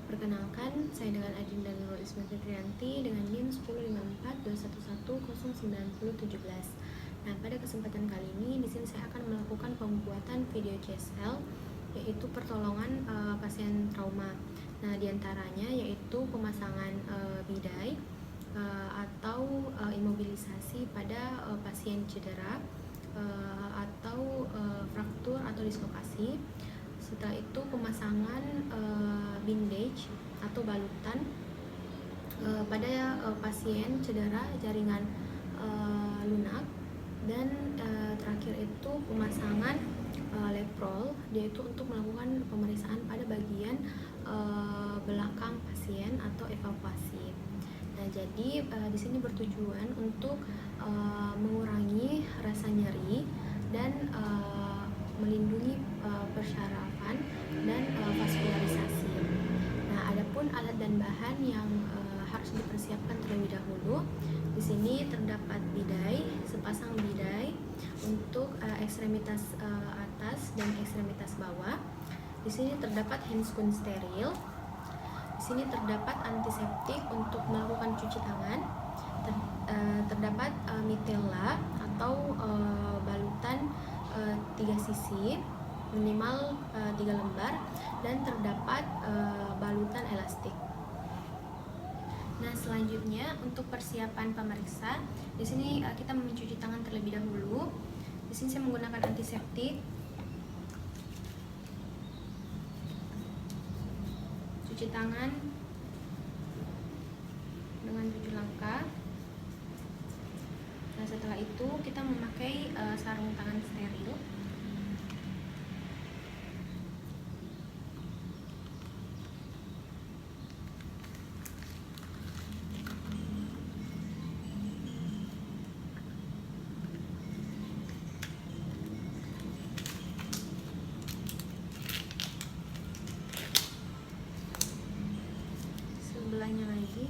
Perkenalkan, saya dengan Adinda Nurul Isma Fitrianti dengan NIM 105421109017. Nah, pada kesempatan kali ini di sini saya akan melakukan pembuatan video CSL, yaitu pertolongan pasien trauma. Nah, diantaranya yaitu pemasangan bidai atau imobilisasi pada pasien cedera atau fraktur atau dislokasi. Setelah itu pemasangan bandage atau balutan pada pasien cedera jaringan lunak, dan terakhir itu pemasangan leprol, yaitu untuk melakukan pemeriksaan pada bagian belakang pasien atau evakuasi. Nah, jadi di sini bertujuan untuk mengurangi rasa nyeri dan melindungi persyarafan dan vaskularisasi. Nah, adapun alat dan bahan yang harus dipersiapkan terlebih dahulu. Di sini terdapat bidai, sepasang bidai untuk ekstremitas atas dan ekstremitas bawah. Di sini terdapat handscoon steril. Di sini terdapat antiseptik untuk melakukan cuci tangan. Terdapat mitella atau balutan 3 sisi minimal 3 lembar, dan terdapat balutan elastik. Nah, selanjutnya untuk persiapan pemeriksa, di sini kita mencuci tangan terlebih dahulu. Di sini saya menggunakan antiseptik. Cuci tangan dengan 7 langkah. Nah, setelah itu kita memakai sarung tangan steril. Sebelahnya lagi.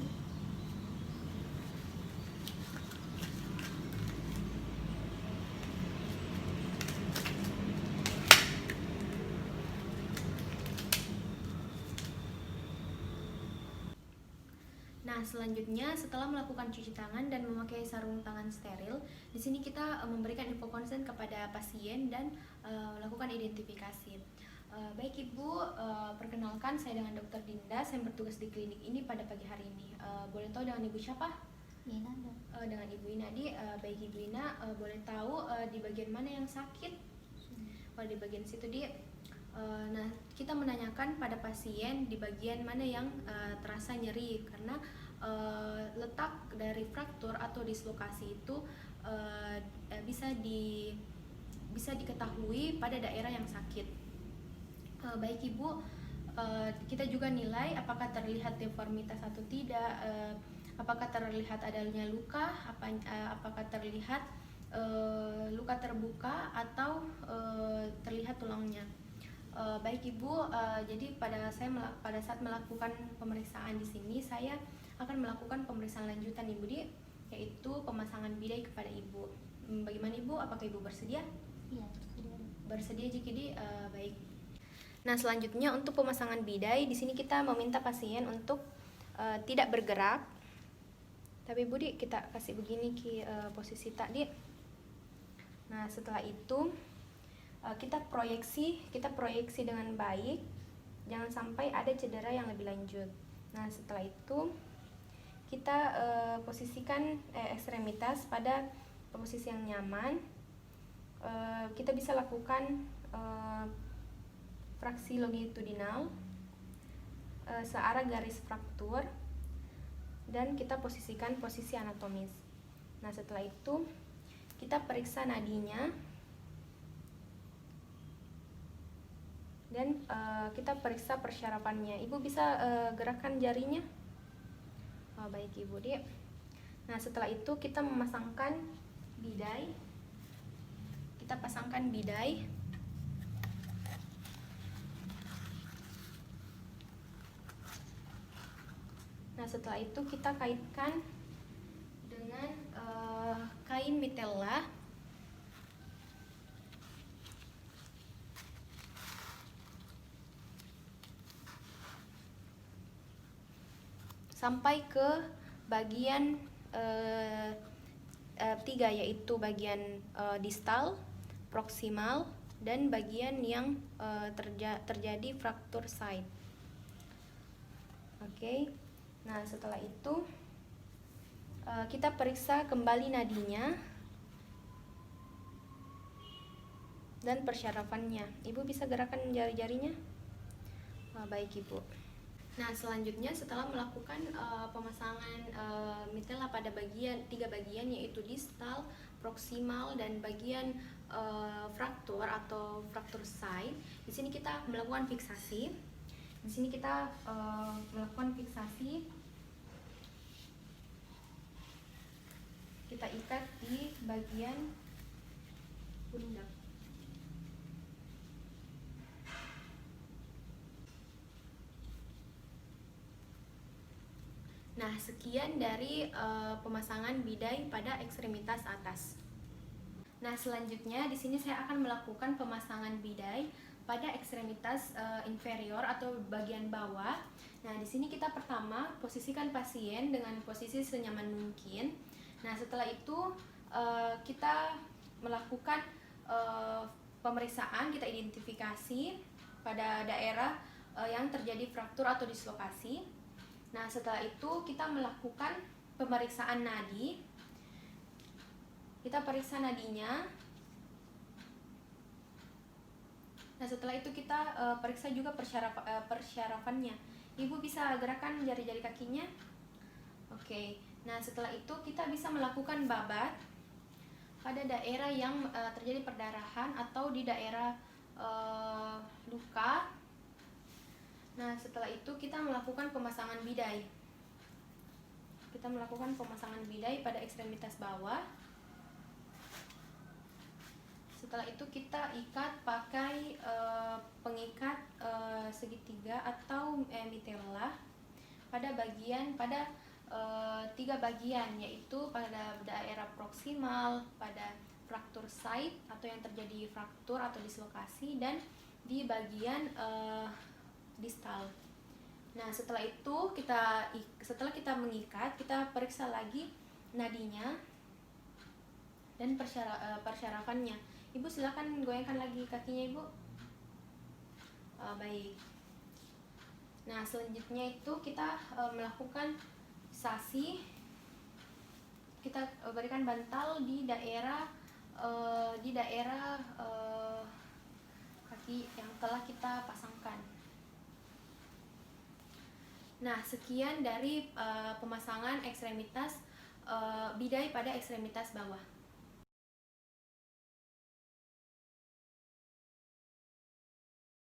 Nah, selanjutnya setelah melakukan cuci tangan dan memakai sarung tangan steril, di sini kita memberikan info konsen kepada pasien dan melakukan identifikasi. Baik Ibu, perkenalkan saya dengan Dr. Dinda, saya bertugas di klinik ini pada pagi hari ini. Boleh tahu dengan Ibu siapa? Ina. Dengan Ibu Inadi. Baik Ibu Ina, boleh tahu di bagian mana yang sakit? Di bagian situ Di. Nah, kita menanyakan pada pasien di bagian mana yang terasa nyeri, karena letak dari fraktur atau dislokasi itu bisa diketahui pada daerah yang sakit. Baik Ibu, kita juga nilai apakah terlihat deformitas atau tidak, apakah terlihat adanya luka, apakah terlihat luka terbuka atau terlihat tulangnya. Baik Ibu, jadi pada saat melakukan pemeriksaan di sini, saya akan melakukan pemeriksaan lanjutan Ibu Di, yaitu pemasangan bidai kepada Ibu. Bagaimana Ibu? Apakah Ibu bersedia? Iya, bersedia. Bersedia jika Di, baik. Nah, selanjutnya untuk pemasangan bidai, di sini kita meminta pasien untuk tidak bergerak. Tapi Ibu Di, kita kasih begini posisi tadi. Nah, setelah itu kita proyeksi dengan baik, jangan sampai ada cedera yang lebih lanjut. Nah, setelah itu kita posisikan ekstremitas pada posisi yang nyaman. Kita bisa lakukan fraksi longitudinal searah garis fraktur, dan kita posisikan posisi anatomis. Nah, setelah itu kita periksa nadinya, dan kita periksa persyarafannya. Ibu bisa gerakkan jarinya. Baik Ibu Di. Nah, setelah itu kita memasangkan bidai. Kita pasangkan bidai. Nah, setelah itu kita kaitkan dengan kain mitella. sampai ke bagian 3, yaitu bagian distal, proksimal, dan bagian yang terjadi fraktur side. Oke. Nah, setelah itu kita periksa kembali nadinya dan persyarafannya. Ibu bisa gerakan jari-jarinya? Baik, Ibu. Nah, selanjutnya setelah melakukan pemasangan mitela pada 3 bagian, yaitu distal, proksimal, dan bagian fraktur atau fraktur side, di sini kita melakukan fiksasi. Di sini kita melakukan fiksasi. Kita ikat di bagian pundak. Nah, sekian dari pemasangan bidai pada ekstremitas atas. Nah, selanjutnya di sini saya akan melakukan pemasangan bidai pada ekstremitas inferior atau bagian bawah. Nah, di sini kita pertama posisikan pasien dengan posisi senyaman mungkin. Nah, setelah itu kita melakukan pemeriksaan, kita identifikasi pada daerah yang terjadi fraktur atau dislokasi. Nah, setelah itu kita melakukan pemeriksaan nadi. Kita periksa nadinya. Nah, setelah itu kita periksa juga persyarafannya. Ibu bisa gerakan jari-jari kakinya. Oke. Nah, setelah itu kita bisa melakukan babat pada daerah yang terjadi perdarahan atau di daerah luka. Nah, setelah itu kita melakukan pemasangan bidai. Kita melakukan pemasangan bidai pada ekstremitas bawah. Setelah itu kita ikat pakai pengikat segitiga atau mitella pada 3 bagian, yaitu pada daerah proksimal, pada fraktur side atau yang terjadi fraktur atau dislokasi, dan di bagian distal. Nah, setelah itu setelah kita mengikat, kita periksa lagi nadinya dan persyarafannya. Ibu silakan goyangkan lagi kakinya, Ibu. Baik. Nah, selanjutnya itu kita melakukan fiksasi. Kita berikan bantal di daerah kaki yang telah kita pasangkan. Nah, sekian dari pemasangan ekstremitas bidai pada ekstremitas bawah.